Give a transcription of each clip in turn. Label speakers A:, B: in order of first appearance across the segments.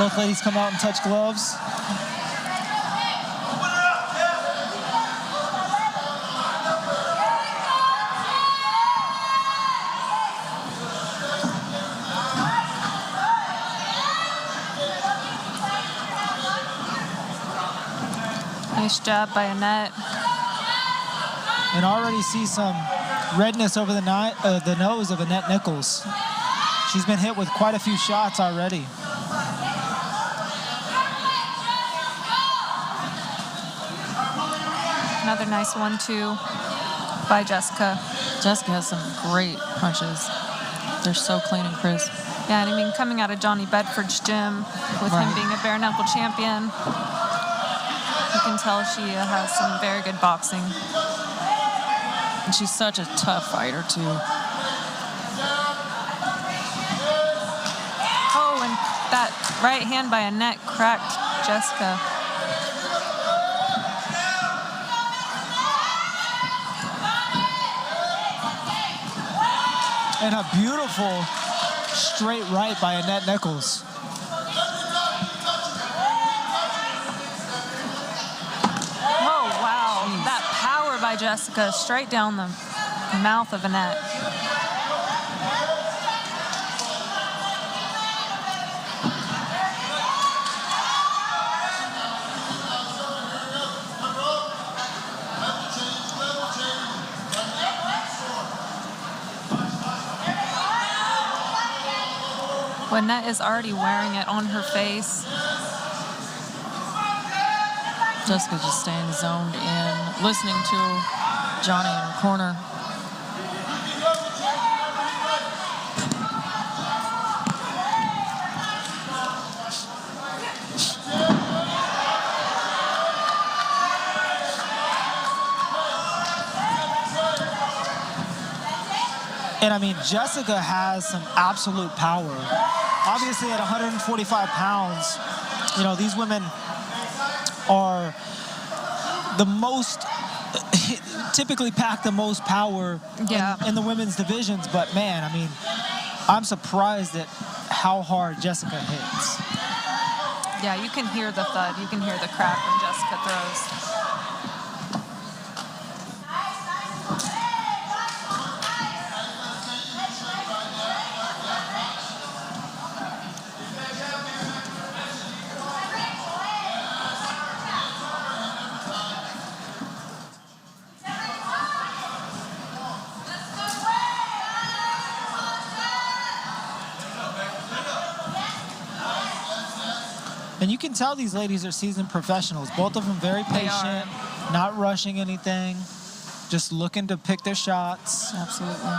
A: Both ladies come out and touch gloves.
B: Nice jab by Annette.
A: And already see some redness over the nose of Annette Nichols. She's been hit with quite a few shots already.
B: Another nice 1-2 by Jessica.
C: Jessica has some great punches. They're so clean and crisp.
B: Yeah, and I mean, coming out of Johnny Bedford's gym, with him being a bare knuckle champion, you can tell she has some very good boxing.
C: And she's such a tough fighter, too.
B: Oh, and that right hand by Annette cracked Jessica.
A: And a beautiful straight right by Annette Nichols.
B: Oh, wow. Jeez. That power by Jessica straight down the mouth of Annette. Annette is already wearing it on her face.
C: Jessica just staying zoned in, listening to Johnny in her corner.
A: And I mean, Jessica has some absolute power. Obviously, at 145 pounds, you know, these women are the most, typically pack the most power in the women's divisions. But man, I mean, I'm surprised at how hard Jessica hits.
B: Yeah, you can hear the thud. You can hear the crack when Jessica throws.
A: And you can tell these ladies are seasoned professionals. Both of them very patient, not rushing anything, just looking to pick their shots.
C: Absolutely.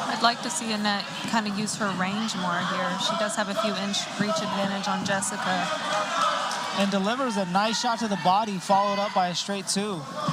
B: I'd like to see Annette kind of use her range more here. She does have a few inch reach advantage on Jessica.
A: And delivers a nice shot to the body, followed up by a straight two.
B: Oh,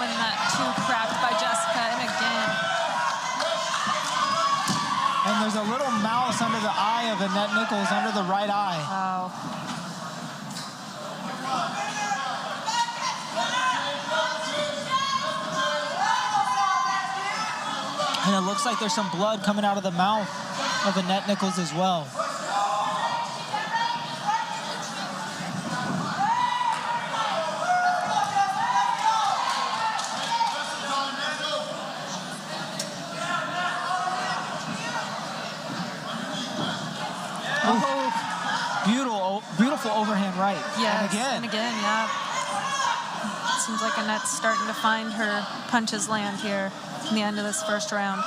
B: and that two cracked by Jessica, and again.
A: And there's a little mouse under the eye of Annette Nichols, under the right eye.
B: Wow.
A: And it looks like there's some blood coming out of the mouth of Annette Nichols as well. Oh, beautiful overhand right.
B: Yes,
A: and again,
B: yeah. Seems like Annette's starting to find her punches land here in the end of this first round.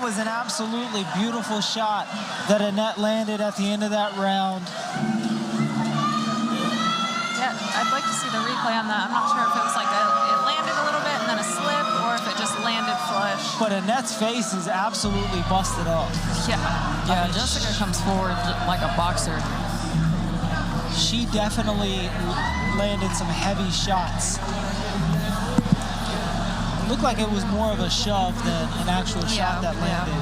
A: was an absolutely beautiful shot that Annette landed at the end of that round.
B: Yeah, I'd like to see the replay on that. I'm not sure if it was like it landed a little bit and then a slip, or if it just landed flush.
A: But Annette's face is absolutely busted up.
B: Yeah.
C: Yeah, Jessica comes forward like a boxer.
A: She definitely landed some heavy shots. It looked like it was more of a shove than an actual shot that landed.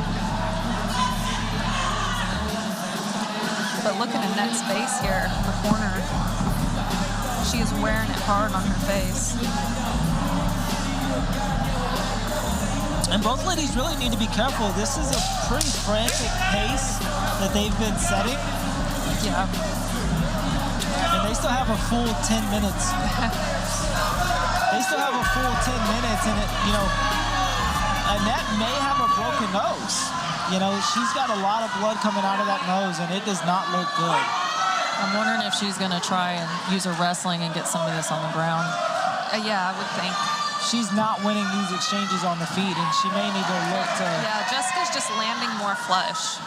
B: But look at Annette's face here, the corner. She is wearing it hard on her face.
A: And both ladies really need to be careful. This is a pretty frantic pace that they've been setting.
B: Yeah.
A: And they still have a full 10 minutes. They still have a full 10 minutes, and Annette may have a broken nose. She's got a lot of blood coming out of that nose, and it does not look good.
C: I'm wondering if she's going to try and use her wrestling and get some of this on the ground.
B: Yeah, I would think.
A: She's not winning these exchanges on the feet, and she may need to look to...
B: Yeah, Jessica's just landing more flush.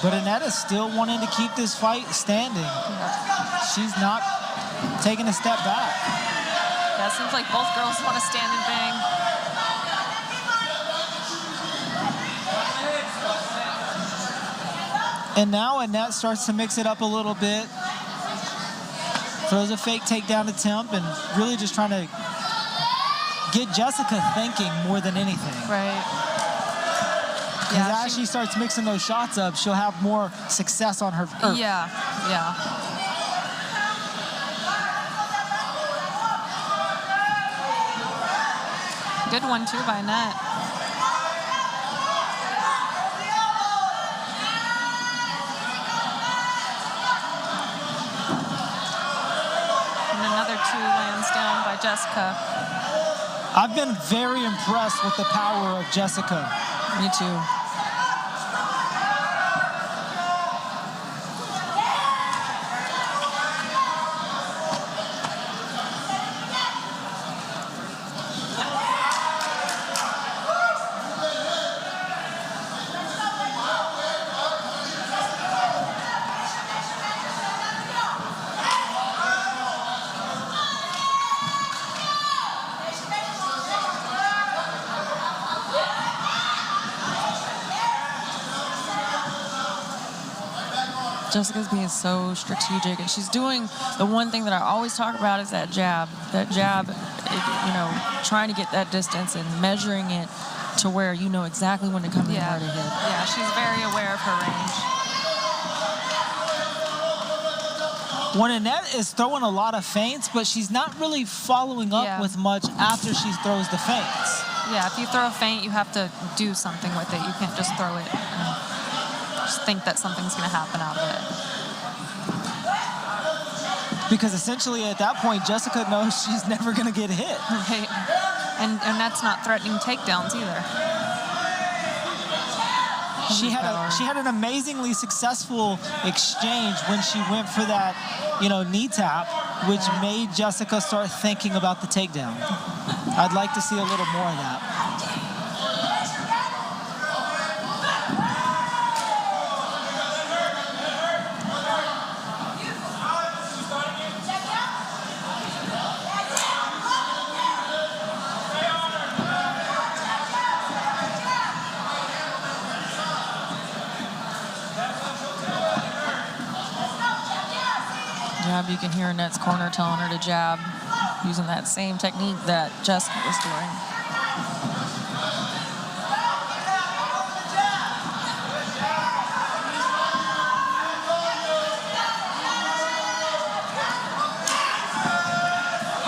A: But Annette is still wanting to keep this fight standing.
B: Yeah.
A: She's not taking a step back.
B: Yeah, it seems like both girls want to stand and bang.
A: And now Annette starts to mix it up a little bit. Throws a fake takedown attempt and really just trying to get Jessica thinking more than anything.
B: Right.
A: Because as she starts mixing those shots up, she'll have more success on her.
B: Yeah. Good one, too, by Annette. And another 2 lands down by Jessica.
A: I've been very impressed with the power of Jessica.
C: Me too. Jessica's being so strategic, and she's doing the one thing that I always talk about is that jab. That jab, trying to get that distance and measuring it to where you know exactly when to come in hard to hit.
B: Yeah, she's very aware of her range.
A: When Annette is throwing a lot of feints, but she's not really following up with much after she throws the feints.
B: Yeah, if you throw a feint, you have to do something with it. You can't just throw it and just think that something's going to happen out of it.
A: Because essentially at that point, Jessica knows she's never going to get hit.
B: Right. And that's not threatening takedowns either.
A: She had an amazingly successful exchange when she went for that, knee tap, which made Jessica start thinking about the takedown. I'd like to see a little more of that.
C: You can hear Annette's corner telling her to jab, using that same technique that Jessica was doing.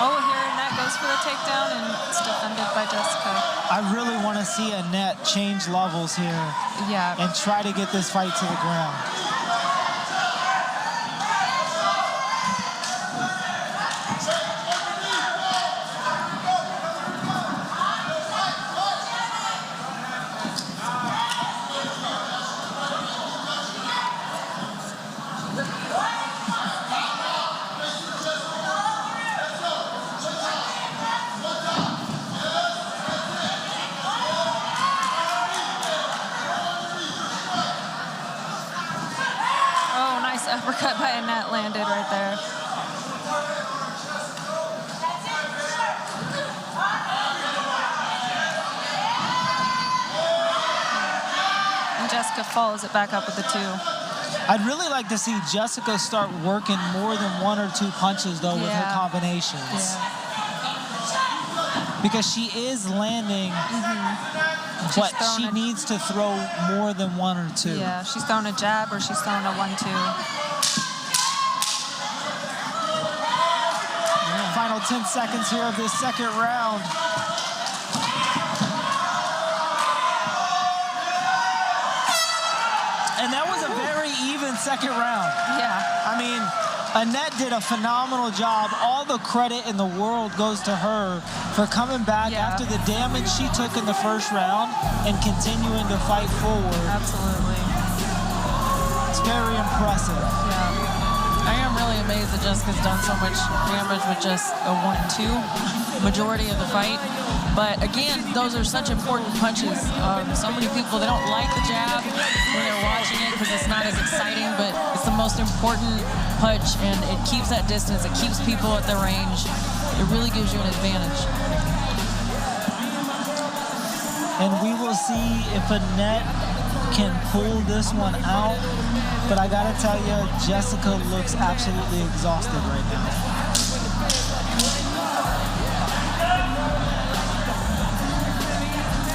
B: Oh, here Annette goes for the takedown, and it's defended by Jessica.
A: I really want to see Annette change levels here.
B: Yeah.
A: And try to get this fight to the ground.
B: uppercut by Annette landed right there. And Jessica follows it back up with the 2.
A: I'd really like to see Jessica start working more than 1 or 2 punches, though, with her combinations.
B: Yeah.
A: Because she is landing, but she needs to throw more than 1 or 2.
B: Yeah, she's throwing a jab or she's throwing a 1-2.
A: Final 10 seconds here of this second round. And that was a very even second round.
B: Yeah.
A: I mean, Annette did a phenomenal job. All the credit in the world goes to her for coming back after the damage she took in the first round and continuing to fight forward.
B: Absolutely.
A: It's very impressive.
B: Yeah.
C: I am really amazed that Jessica's done so much damage with just a 1-2 majority of the fight. But again, those are such important punches. So many people, they don't like the jab when they're watching it because it's not as exciting, but it's the most important punch, and it keeps that distance. It keeps people at the range. It really gives you an advantage.
A: And we will see if Annette can pull this one out. But I gotta tell you, Jessica looks absolutely exhausted right now.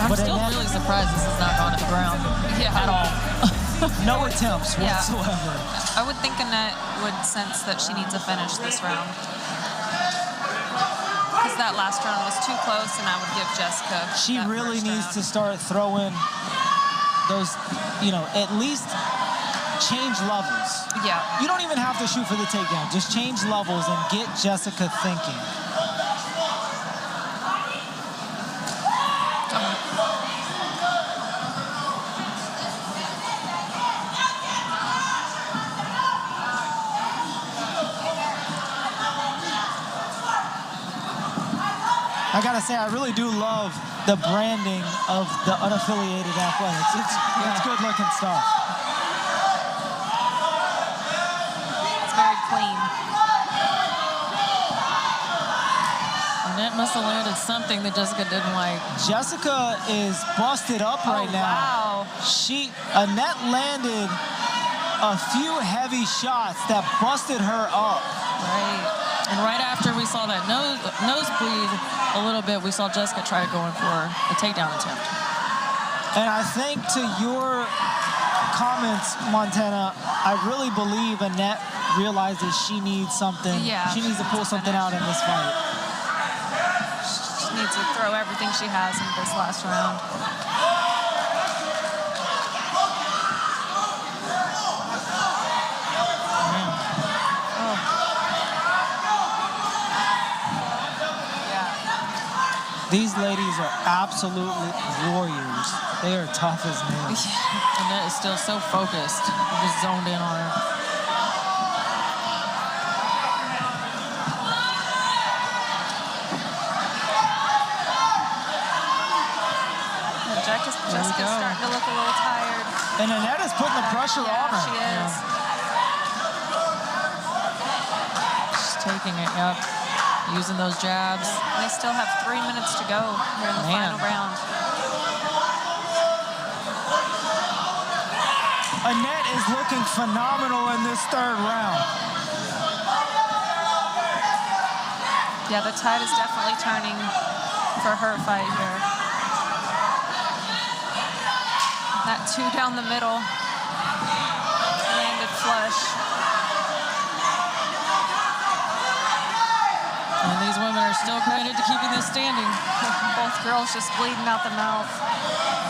C: I'm still really surprised this has not gone to the ground at all.
A: No attempts whatsoever.
B: I would think Annette would sense that she needs a finish this round. Because that last round was too close, and I would give Jessica
A: She
B: that
A: really
B: first
A: needs
B: round.
A: to start throwing those, at least change levels.
B: Yeah.
A: You don't even have to shoot for the takedown. Just change levels and get Jessica thinking. I gotta say, I really do love the branding of the unaffiliated athletics. It's good looking stuff.
B: It's very clean.
C: Annette must have landed something that Jessica didn't like.
A: Jessica is busted up right now.
B: Wow.
A: Annette landed a few heavy shots that busted her up.
C: Right. And right after we saw that nosebleed a little bit, we saw Jessica try going for a takedown attempt.
A: And I think to your comments, Montana, I really believe Annette realizes she needs something.
B: Yeah,
A: She needs to pull something out in this fight.
B: She needs to throw everything she has in this last round.
A: These ladies are absolutely warriors. They are tough as nails.
C: Annette is still so focused, just zoned in on her.
B: Jessica's starting to look a little tired.
A: And Annette is putting the pressure on her.
B: She is.
C: She's taking it, yep. Using those jabs.
B: They still have 3 minutes to go here in the final round.
A: Annette is looking phenomenal in this third round.
B: Yeah, the tide is definitely turning for her fight here. That 2 down the middle. Landed flush.
C: And these women are still committed to keeping this standing.
B: Both girls just bleeding out the mouth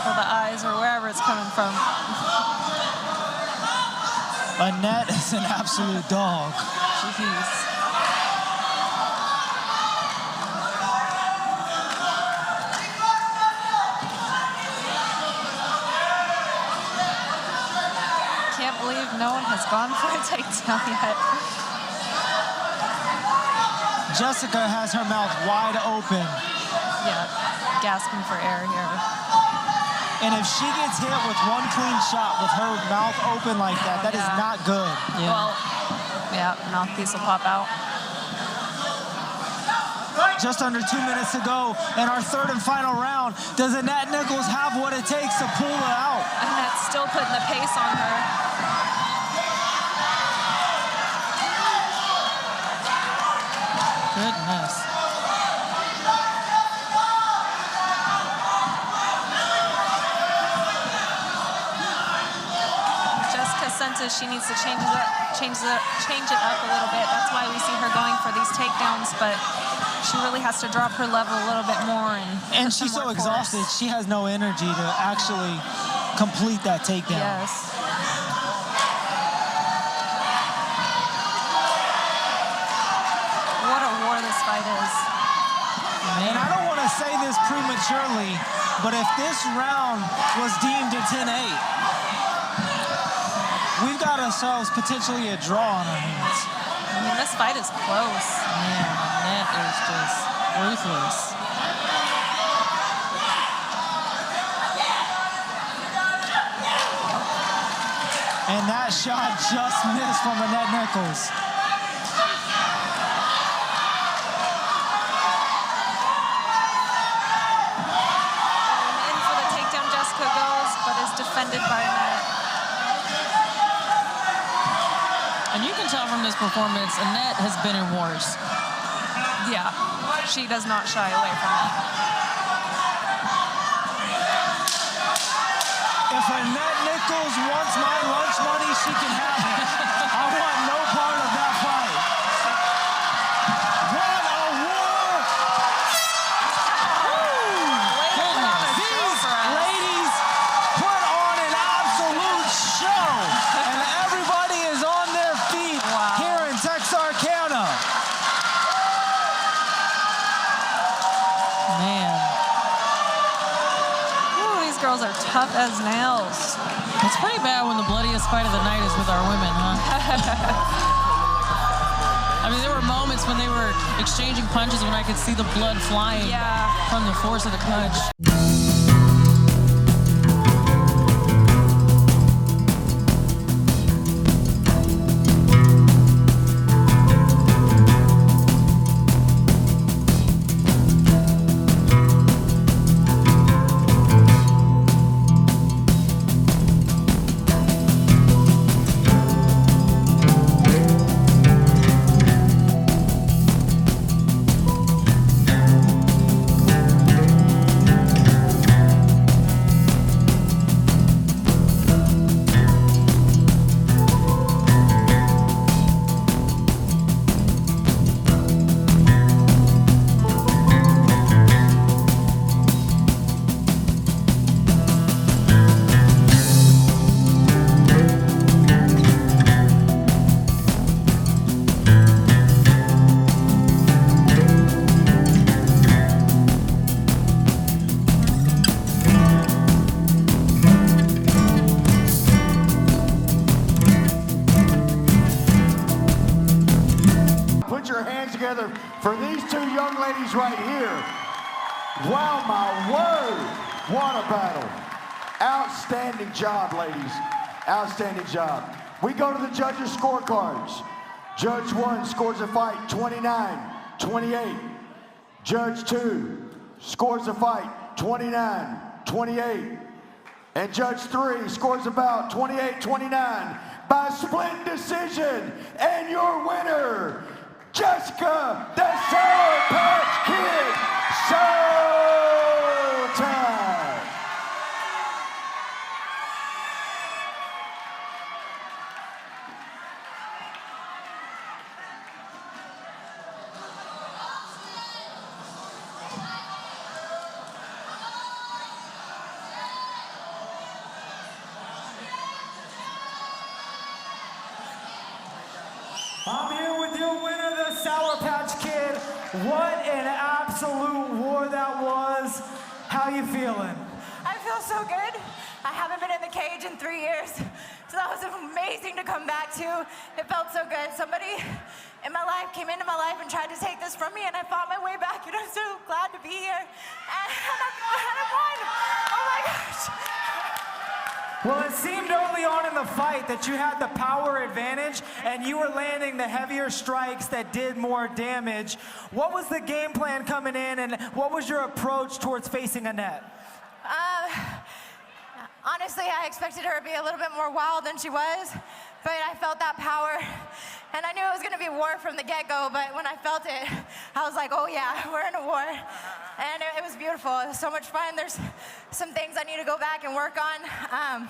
B: or the eyes or wherever it's coming from.
A: Annette is an absolute dog.
B: Jeez. Can't believe no one has gone for a takedown yet.
A: Jessica has her mouth wide open.
B: Yeah, gasping for air here.
A: And if she gets hit with one clean shot with her mouth open like that, that is not good.
B: Yeah. Well, yeah, mouthpiece will pop out.
A: Just under 2 minutes to go in our third and final round. Does Annette Nichols have what it takes to pull it out?
B: Annette's still putting the pace on her.
C: Goodness.
B: Jessica senses she needs to change it up a little bit. That's why we see her going for these takedowns, but she really has to drop her level a little bit more.
A: And she's so exhausted, she has no energy to actually complete that takedown.
B: Yes. What a war this fight is.
A: And I don't want to say this prematurely, but if this round was deemed a 10-8, we've got ourselves potentially a draw on our hands.
B: I mean, this fight is close.
C: Man, that is just ruthless.
A: And that shot just missed from Annette Nichols.
B: In for the takedown, Jessica goes, but is defended by Annette.
C: And you can tell from this performance, Annette has been in wars.
B: Yeah, she does not shy away from it.
A: If Annette Nichols wants my lunch money, she can have it. I want no part of that fight. What a war! These ladies put on an absolute show, and everybody is on their feet here in Texarkana.
C: Man.
B: Ooh, these girls are tough as nails.
C: It's pretty bad when the bloodiest fight of the night is with our women, huh? I mean, there were moments when they were exchanging punches when I could see the blood flying from the force of the punch.
D: For these two young ladies right here. Wow, my word. What a battle. Outstanding job, ladies. Outstanding job. We go to the judges' scorecards. Judge 1 scores the fight 29-28. Judge 2 scores the fight 29-28. And Judge 3 scores about 28-29 by split decision. And your winner, Jessica, the Sour Patch Kid, Sotack.
E: I'm here with your winner, the Sour Patch Kid. What an absolute war that was. How you feeling?
F: I feel so good. I haven't been in the cage in 3 years, so that was amazing to come back to. It felt so good. Somebody in my life came into my life and tried to take this from me, and I fought my way back, and I'm so glad to be here. And I won. Oh my gosh.
E: Well, it seemed early on in the fight that you had the power advantage and you were landing the heavier strikes that did more damage. What was the game plan coming in and what was your approach towards facing Annette?
F: Honestly, I expected her to be a little bit more wild than she was, but I felt that power. And I knew it was going to be war from the get-go, but when I felt it, I was like, oh yeah, we're in a war. And it was beautiful. It was so much fun. There's some things I need to go back and work on,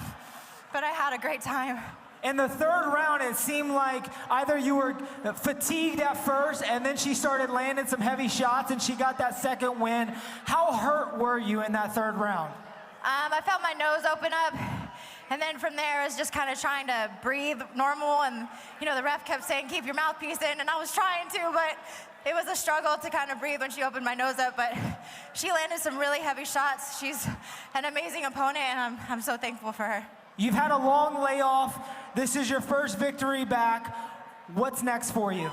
F: but I had a great time.
E: In the third round, it seemed like either you were fatigued at first and then she started landing some heavy shots and she got that second win. How hurt were you in that third round?
F: I felt my nose open up, and then from there I was just kind of trying to breathe normal, and you know the ref kept saying keep your mouthpiece in, and I was trying to, but it was a struggle to kind of breathe when she opened my nose up. But she landed some really heavy shots. She's an amazing opponent, and I'm so thankful for her.
E: You've had a long layoff. This is your first victory back. What's next for you?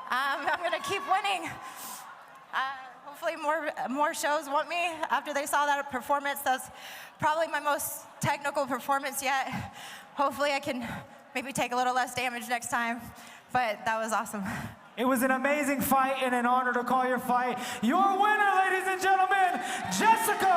F: I'm gonna keep winning. Hopefully more shows want me after they saw that performance. That's probably my most technical performance yet. Hopefully I can maybe take a little less damage next time, but that was awesome.
E: It was an amazing fight and an honor to call your fight. Your winner, ladies and gentlemen, Jessica